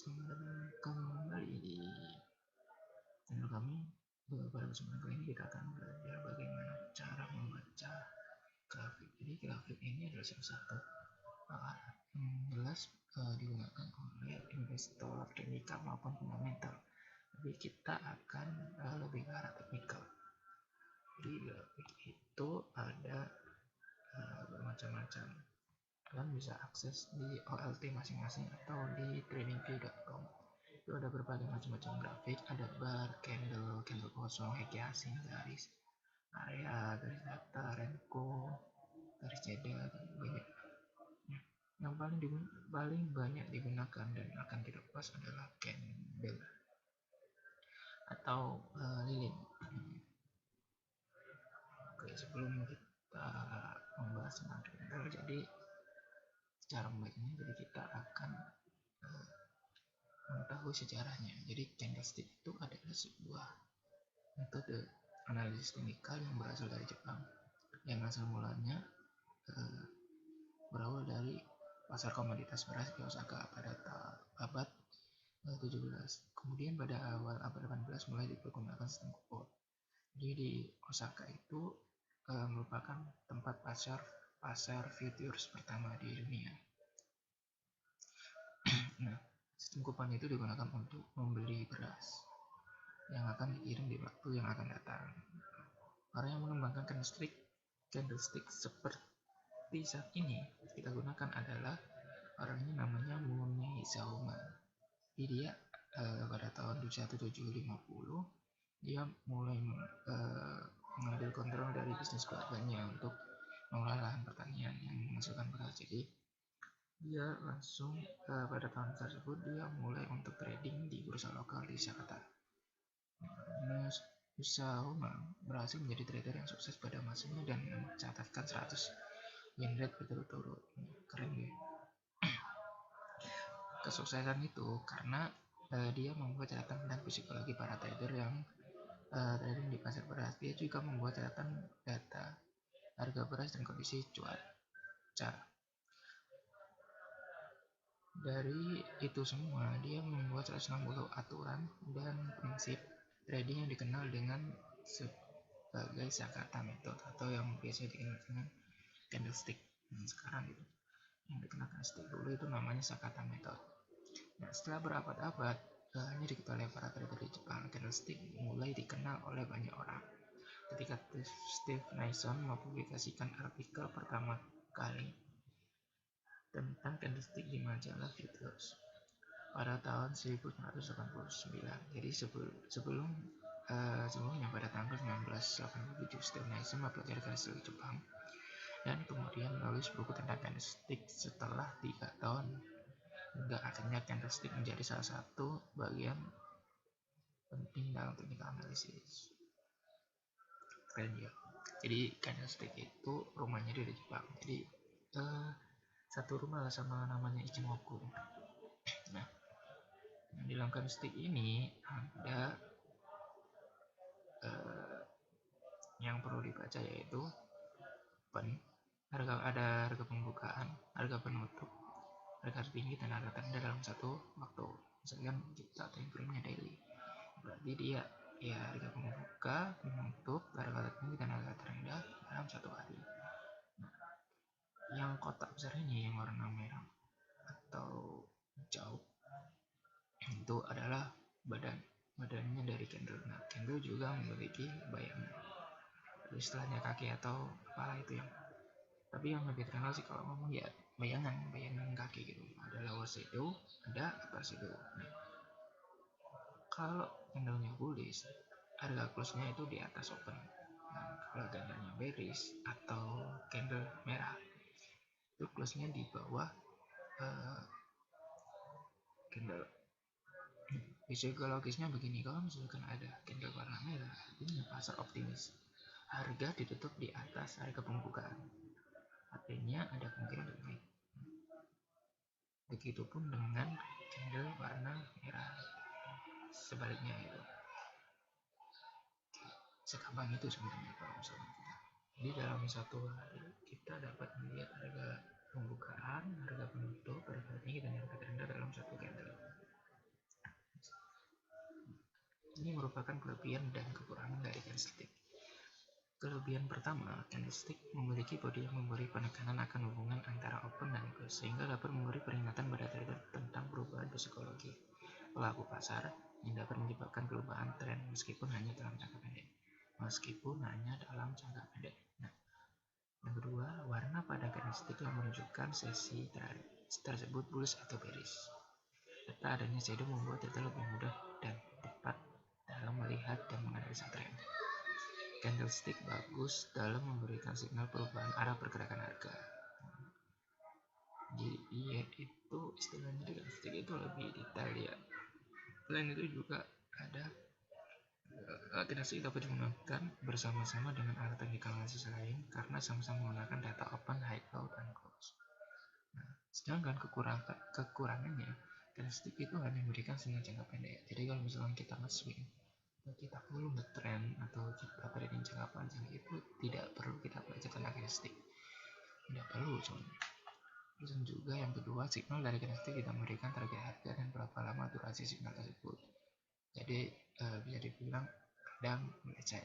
Selamat kembali di channel kami. Pada kesempatan kali ini kita akan belajar bagaimana cara membaca grafik. Jadi grafik ini adalah salah satu alat yang jelas digunakan oleh investor teknikal maupun fundamental. Tapi kita akan lebih ke arah teknikal. Jadi grafik itu ada bermacam-macam. Kalian bisa akses di OLT masing-masing atau di tradingview.com. Itu ada berbagai macam-macam grafik, ada bar, candle kosong, heki asing, garis, area, garis datar, renko, garis jeda, dan banyak. Yang paling banyak digunakan dan akan kita bahas adalah candle atau lilin. Oke, sebelum kita membahas tentang candle, jadi secara membacanya, jadi kita akan mengetahui sejarahnya. Jadi candlestick itu adalah sebuah metode analisis teknikal yang berasal dari Jepang, yang asal mulanya berawal dari pasar komoditas beras di Osaka pada abad 17. Kemudian pada awal abad 18 mulai dipergunakan sistem kupon. Jadi di Osaka itu merupakan tempat pasar futures pertama di dunia. Nah, sistem kupon itu digunakan untuk membeli beras yang akan dikirim di waktu yang akan datang. Orang yang mengembangkan candlestick seperti saat ini kita gunakan adalah orangnya namanya Mune Zauma. Dia pada tahun 1750 dia mulai mengambil kontrol dari bisnis keluarganya untuk mengolah lahan pertanian yang menghasilkan beras. Jadi dia langsung pada tahun tersebut dia mulai untuk trading di bursa lokal di Jakarta. Zauma berhasil menjadi trader yang sukses pada masanya dan mencatatkan 100 yen rate berturut-turut. Keren ya. Kesuksesan itu karena dia membuat catatan tentang psikologi para trader yang trading di pasar beras. Dia juga membuat catatan data harga beras dan kondisi cuaca. Dari itu semua, dia membuat 160 aturan dan prinsip trading yang dikenal dengan sebagai Sakata Method atau yang biasa dikenal dengan candlestick. Sekarang gitu, yang dikenal candlestick dulu itu namanya Sakata Method. Nah, setelah berabad-abad hanya diketahui oleh para trader di Jepang, candlestick mulai dikenal oleh banyak orang. Ketika Steve Naison mempublikasikan artikel pertama kali tentang candlestick di majalah Futures pada tahun 1989. Jadi sebelumnya pada tanggal 1987 Steve Naison mempelajari candlestick Jepang dan kemudian menulis buku tentang candlestick setelah 3 tahun hingga akhirnya candlestick menjadi salah satu bagian penting dalam teknik analisis. Keren ya. Jadi candlestick itu rumahnya di Jepang. Jadi satu rumah lah sama namanya Ichimoku. Nah, di dalam candlestick ini ada yang perlu dibaca yaitu harga pembukaan, harga penutup, harga tinggi dan harga terendah dalam satu waktu. Misalkan kita time frame-nya daily, berarti dia ya harga pembuka, penutup, harga tinggi dan harga terendah dalam satu hari. Nah, yang kotak besar ini yang warna merah atau hijau itu adalah badannya dari candle. Nah, candle juga memiliki bayangan, istilahnya kaki atau kepala itu yang, tapi yang lebih terkenal sih kalau ngomong ya bayangan kaki gitu. Ada lower shadow, ada upper shadow. Nah, kalau candlenya bullish, harga close-nya itu di atas open. Nah, kalau candlenya bearish atau candle merah, itu close-nya di bawah candle. Psikologisnya begini, kalau misalkan ada candle warna merah, artinya pasar optimis. Harga ditutup di atas harga pembukaan, artinya ada kemungkinan untuk naik. Begitupun dengan candle warna merah, sebaliknya itu. Segampang itu sebenarnya kalau misalkan kita. Jadi dalam satu hari kita dapat melihat harga pembukaan, harga penutup, harga tinggi dan harga terendah dalam satu candle. merupakan kelebihan dan kekurangan dari candlestick. Kelebihan pertama, candlestick memiliki bodi yang memberi penekanan akan hubungan antara open dan close, sehingga dapat memberi peringatan pada trader tentang perubahan psikologi pelaku pasar yang dapat menyebabkan perubahan tren meskipun hanya dalam jangka pendek. Nah, yang kedua, warna pada candlestick yang menunjukkan sesi tersebut bullish atau bearish. Serta adanya shadow membuat trader lebih mudah dan tepat dalam melihat dan menganalisa tren. Candlestick bagus dalam memberikan sinyal perubahan arah pergerakan harga. Jadi itu istilahnya di candlestick itu lebih detail ya. Selain itu juga ada candlestick dapat digunakan bersama-sama dengan alat teknikal analisis lain karena sama-sama menggunakan data open, high, low, dan close. Nah, sedangkan kekurangannya, candlestick itu hanya memberikan sinyal jangka pendek. Jadi kalau misalnya kita nge-swing, kita perlu ngetrend atau kita trading jangka panjang, itu tidak perlu kita belajar tentang candlestick, tidak perlu soalnya. Terus juga yang kedua, signal dari candlestick tidak memberikan target harga dan berapa lama durasi signal tersebut. Jadi bisa dibilang kadang meleset.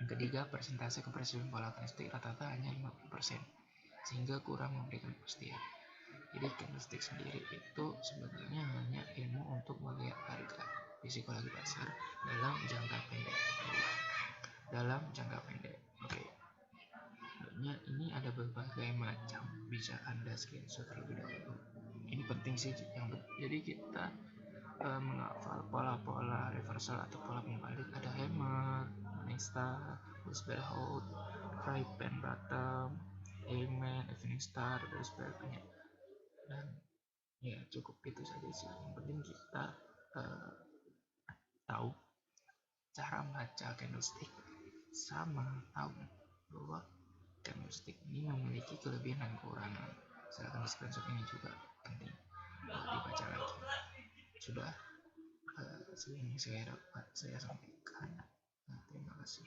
Yang ketiga, persentase keberhasilan pola candlestick rata-rata hanya 50%, sehingga kurang memberikan kepastian. Jadi candlestick sendiri itu sebenarnya hanya ilmu untuk melihat harga psikologi pasar dalam jangka pendek. Oke. Ini ada berbagai macam, bisa Anda screenshot terlebih dahulu. Ini penting sih jadi kita menghafal pola-pola reversal atau pola pembalik. Ada hammer, Morningstar, bullish bear hold, fry pan bottom, amen, evening star, bullish bear banyak. Dan ya cukup itu saja sih. Yang penting kita tahu cara membaca candlestick sama tahu bahwa candlestick ini memiliki kelebihan dan kekurangan. Silakan di screenshot ini juga penting buat dibaca lagi. Sudah, yang saya dapat saya sampaikan. Terima kasih.